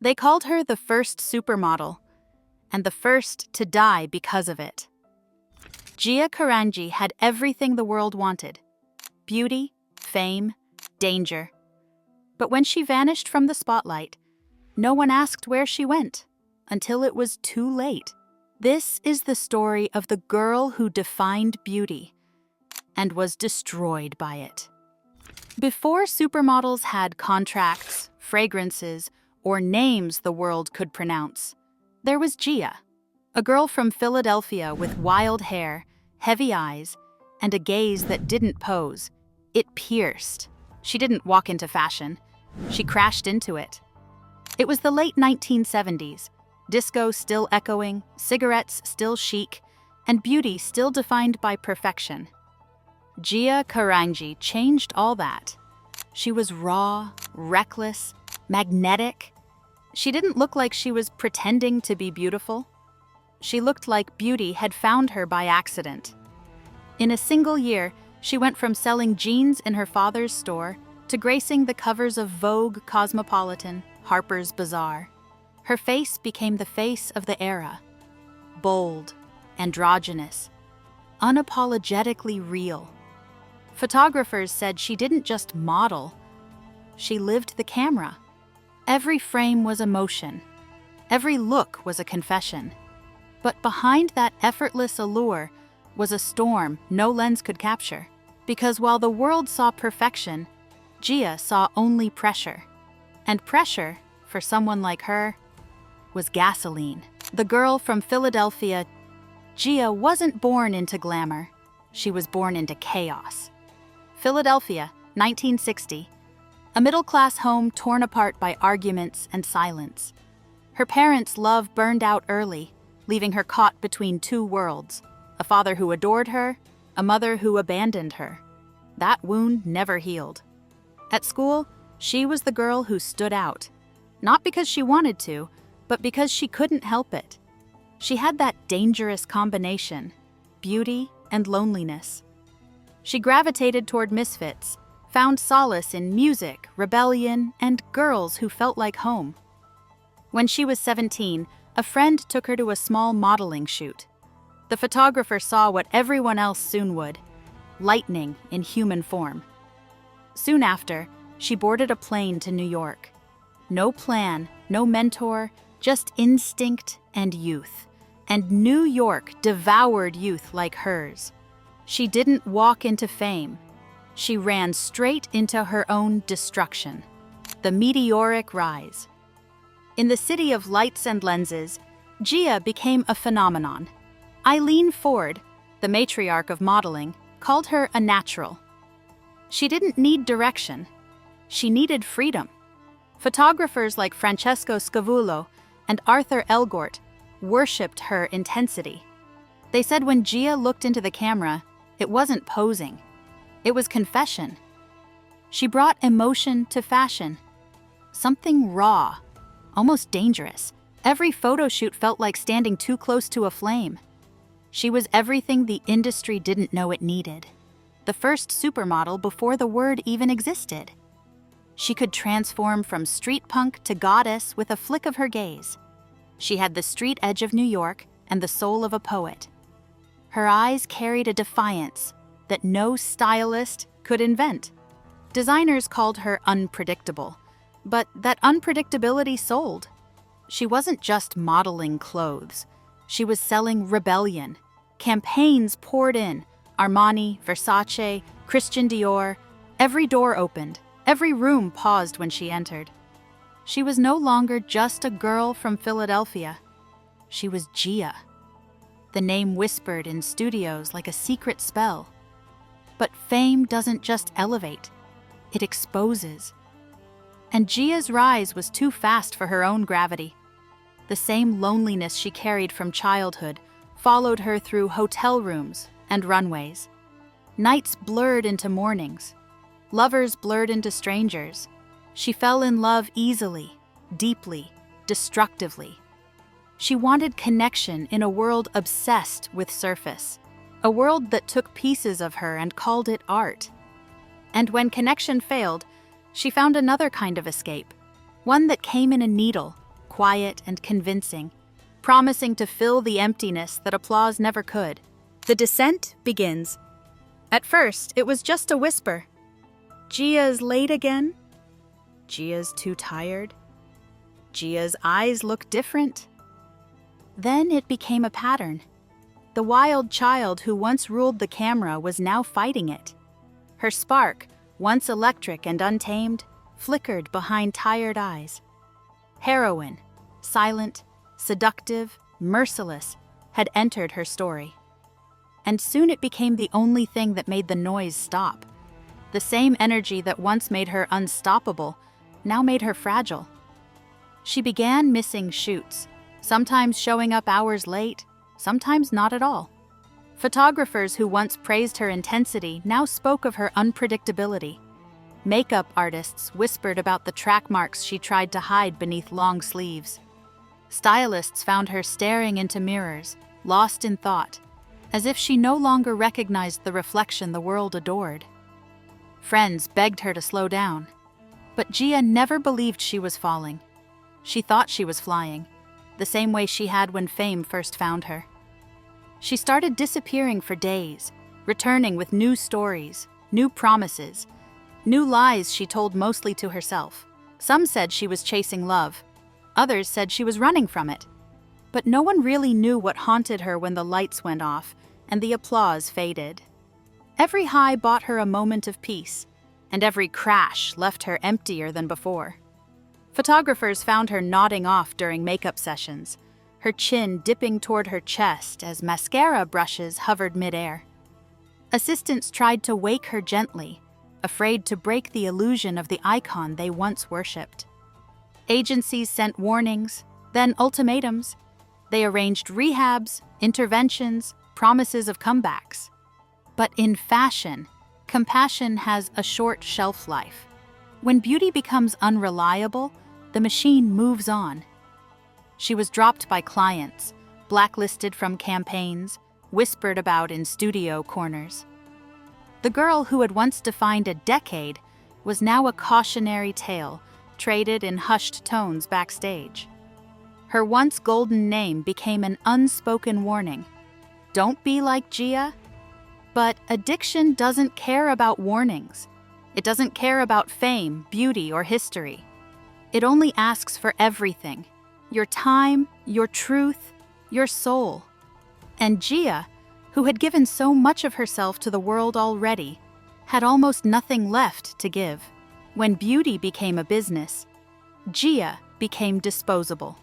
They called her the first supermodel, and the first to die because of it. GIA CARANGI had everything the world wanted: beauty, fame, danger. But when she vanished from the spotlight, no one asked where she went, until it was too late. This is the story of the girl who defined beauty and was destroyed by it. Before supermodels had contracts, fragrances, or names the world could pronounce, there was GIA, a girl from Philadelphia with wild hair, heavy eyes, and a gaze that didn't pose. It pierced. She didn't walk into fashion. She crashed into it. It was the late 1970s, disco still echoing, cigarettes still chic, and beauty still defined by perfection. GIA CARANGI changed all that. She was raw, reckless, magnetic. She didn't look like she was pretending to be beautiful. She looked like beauty had found her by accident. In a single year, she went from selling jeans in her father's store to gracing the covers of Vogue, Cosmopolitan, Harper's Bazaar. Her face became the face of the era. Bold, androgynous, unapologetically real. Photographers said she didn't just model, she lived the camera. Every frame was emotion. Every look was a confession. But behind that effortless allure was a storm no lens could capture. Because while the world saw perfection, GIA saw only pressure. And pressure, for someone like her, was gasoline. The girl from Philadelphia, GIA wasn't born into glamour. She was born into chaos. Philadelphia, 1960. A middle-class home torn apart by arguments and silence. Her parents' love burned out early, leaving her caught between two worlds: a father who adored her, a mother who abandoned her. That wound never healed. At school, she was the girl who stood out. Not because she wanted to, but because she couldn't help it. She had that dangerous combination: beauty and loneliness. She gravitated toward misfits, found solace in music, rebellion, and girls who felt like home. When she was 17, a friend took her to a small modeling shoot. The photographer saw what everyone else soon would: lightning in human form. Soon after, she boarded a plane to New York. No plan, no mentor, just instinct and youth. And New York devoured youth like hers. She didn't walk into fame. She ran straight into her own destruction. The meteoric rise. In the city of lights and lenses, GIA became a phenomenon. Eileen Ford, the matriarch of modeling, called her a natural. She didn't need direction. She needed freedom. Photographers like Francesco Scavullo and Arthur Elgort worshipped her intensity. They said when GIA looked into the camera, it wasn't posing. It was confession. She brought emotion to fashion. Something raw, almost dangerous. Every photo shoot felt like standing too close to a flame. She was everything the industry didn't know it needed. The first supermodel before the word even existed. She could transform from street punk to goddess with a flick of her gaze. She had the street edge of New York and the soul of a poet. Her eyes carried a defiance that no stylist could invent. Designers called her unpredictable, but that unpredictability sold. She wasn't just modeling clothes. She was selling rebellion. Campaigns poured in: Armani, Versace, Christian Dior. Every door opened. Every room paused when she entered. She was no longer just a girl from Philadelphia. She was GIA. The name whispered in studios like a secret spell. But fame doesn't just elevate, it exposes. And GIA's rise was too fast for her own gravity. The same loneliness she carried from childhood followed her through hotel rooms and runways. Nights blurred into mornings. Lovers blurred into strangers. She fell in love easily, deeply, destructively. She wanted connection in a world obsessed with surface, a world that took pieces of her and called it art. And when connection failed, she found another kind of escape, one that came in a needle, quiet and convincing, promising to fill the emptiness that applause never could. The descent begins. At first, it was just a whisper. Gia's late again? Gia's too tired? Gia's eyes look different. Then it became a pattern. The wild child who once ruled the camera was now fighting it. Her spark, once electric and untamed, flickered behind tired eyes. Heroine, silent, seductive, merciless, had entered her story. And soon it became the only thing that made the noise stop. The same energy that once made her unstoppable now made her fragile. She began missing shoots, sometimes showing up hours late, sometimes not at all. Photographers who once praised her intensity now spoke of her unpredictability. Makeup artists whispered about the track marks she tried to hide beneath long sleeves. Stylists found her staring into mirrors, lost in thought, as if she no longer recognized the reflection the world adored. Friends begged her to slow down, but Gia never believed she was falling. She thought she was flying, the same way she had when fame first found her. She started disappearing for days, returning with new stories, new promises, new lies she told mostly to herself. Some said she was chasing love, others said she was running from it. But no one really knew what haunted her when the lights went off and the applause faded. Every high bought her a moment of peace, and every crash left her emptier than before. Photographers found her nodding off during makeup sessions, her chin dipping toward her chest as mascara brushes hovered midair. Assistants tried to wake her gently, afraid to break the illusion of the icon they once worshipped. Agencies sent warnings, then ultimatums. They arranged rehabs, interventions, promises of comebacks. But in fashion, compassion has a short shelf life. When beauty becomes unreliable, the machine moves on. She was dropped by clients, blacklisted from campaigns, whispered about in studio corners. The girl who had once defined a decade was now a cautionary tale, traded in hushed tones backstage. Her once golden name became an unspoken warning. Don't be like Gia. But addiction doesn't care about warnings. It doesn't care about fame, beauty, or history. It only asks for everything: your time, your truth, your soul. And Gia, who had given so much of herself to the world already, had almost nothing left to give. When beauty became a business, Gia became disposable.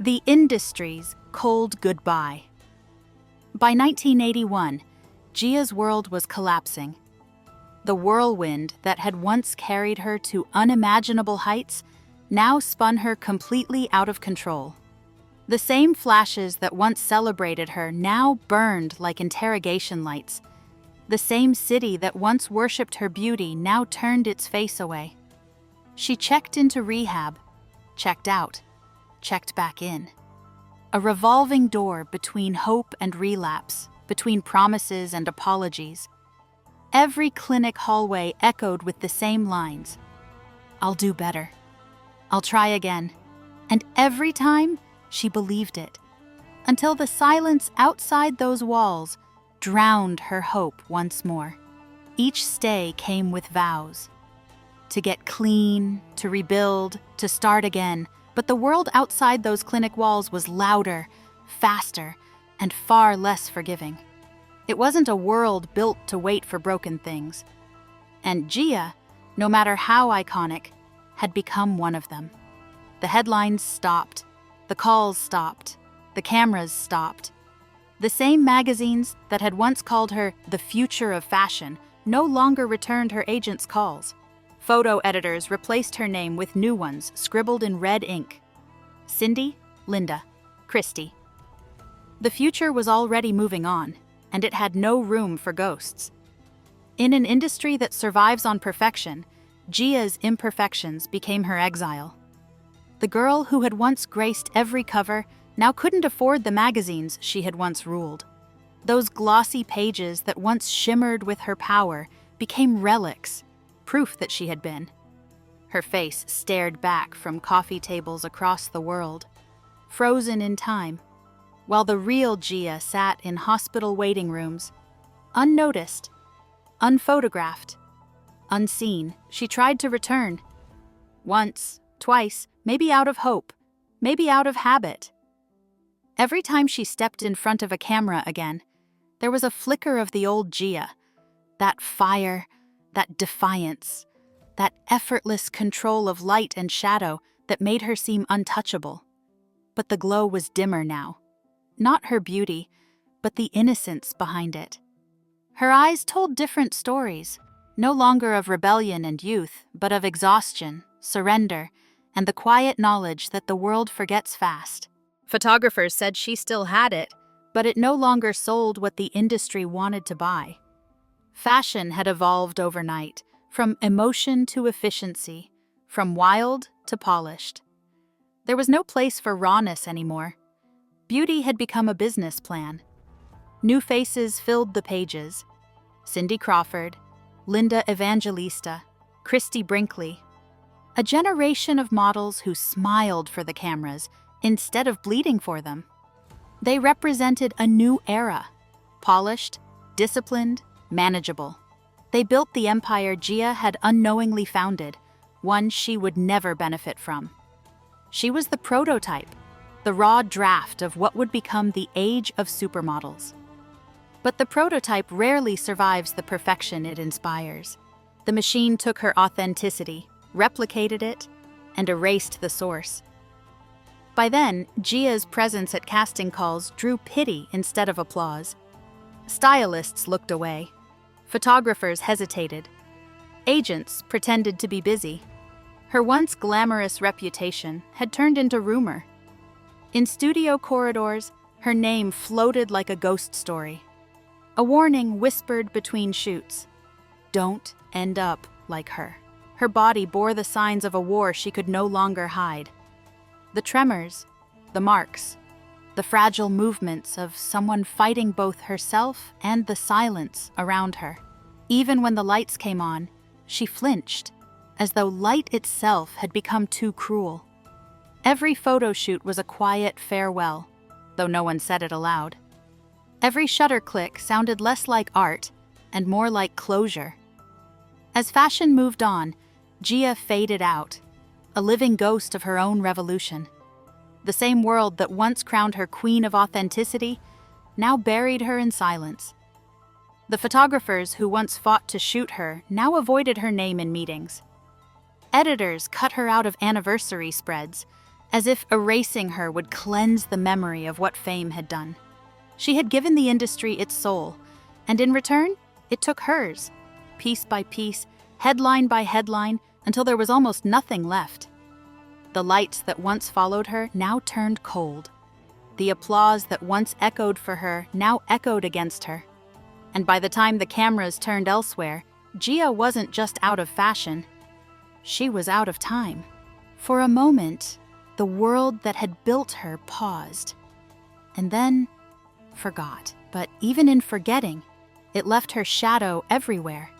The industry's cold goodbye. By 1981, Gia's world was collapsing. The whirlwind that had once carried her to unimaginable heights now spun her completely out of control. The same flashes that once celebrated her now burned like interrogation lights. The same city that once worshipped her beauty now turned its face away. She checked into rehab, checked out, checked back in. A revolving door between hope and relapse, between promises and apologies. Every clinic hallway echoed with the same lines. I'll do better. I'll try again. And every time, she believed it. Until the silence outside those walls drowned her hope once more. Each stay came with vows. To get clean, to rebuild, to start again. But the world outside those clinic walls was louder, faster, and far less forgiving. It wasn't a world built to wait for broken things. And Gia, no matter how iconic, had become one of them. The headlines stopped, the calls stopped, the cameras stopped. The same magazines that had once called her the future of fashion no longer returned her agent's calls. Photo editors replaced her name with new ones scribbled in red ink. Cindy, Linda, Christy. The future was already moving on, and it had no room for ghosts. In an industry that survives on perfection, Gia's imperfections became her exile. The girl who had once graced every cover now couldn't afford the magazines she had once ruled. Those glossy pages that once shimmered with her power became relics, proof that she had been. Her face stared back from coffee tables across the world, frozen in time, while the real Gia sat in hospital waiting rooms, unnoticed, unphotographed, unseen. She tried to return. Once, twice, maybe out of hope, maybe out of habit. Every time she stepped in front of a camera again, there was a flicker of the old Gia, that fire, that defiance, that effortless control of light and shadow that made her seem untouchable. But the glow was dimmer now. Not her beauty, but the innocence behind it. Her eyes told different stories, no longer of rebellion and youth, but of exhaustion, surrender, and the quiet knowledge that the world forgets fast. Photographers said she still had it, but it no longer sold what the industry wanted to buy. Fashion had evolved overnight, from emotion to efficiency, from wild to polished. There was no place for rawness anymore. Beauty had become a business plan. New faces filled the pages. Cindy Crawford, Linda Evangelista, Christy Brinkley. A generation of models who smiled for the cameras instead of bleeding for them. They represented a new era, polished, disciplined, manageable. They built the empire Gia had unknowingly founded, one she would never benefit from. She was the prototype, the raw draft of what would become the age of supermodels. But the prototype rarely survives the perfection it inspires. The machine took her authenticity, replicated it, and erased the source. By then, Gia's presence at casting calls drew pity instead of applause. Stylists looked away. Photographers hesitated. Agents pretended to be busy. Her once glamorous reputation had turned into rumor. In studio corridors, her name floated like a ghost story. A warning whispered between shoots. Don't end up like her. Her body bore the signs of a war she could no longer hide. The tremors, the marks, the fragile movements of someone fighting both herself and the silence around her. Even when the lights came on, she flinched, as though light itself had become too cruel. Every photo shoot was a quiet farewell, though no one said it aloud. Every shutter click sounded less like art and more like closure. As fashion moved on, Gia faded out, a living ghost of her own revolution. The same world that once crowned her queen of authenticity now buried her in silence. The photographers who once fought to shoot her now avoided her name in meetings. Editors cut her out of anniversary spreads, as if erasing her would cleanse the memory of what fame had done. She had given the industry its soul, and in return, it took hers, piece by piece, headline by headline, until there was almost nothing left. The lights that once followed her now turned cold. The applause that once echoed for her now echoed against her. And by the time the cameras turned elsewhere, Gia wasn't just out of fashion. She was out of time. For a moment, the world that had built her paused, and then forgot. But even in forgetting, it left her shadow everywhere.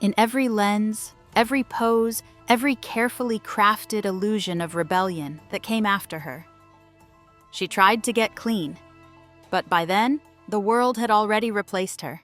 In every lens, every pose, every carefully crafted illusion of rebellion that came after her. She tried to get clean, but by then, the world had already replaced her.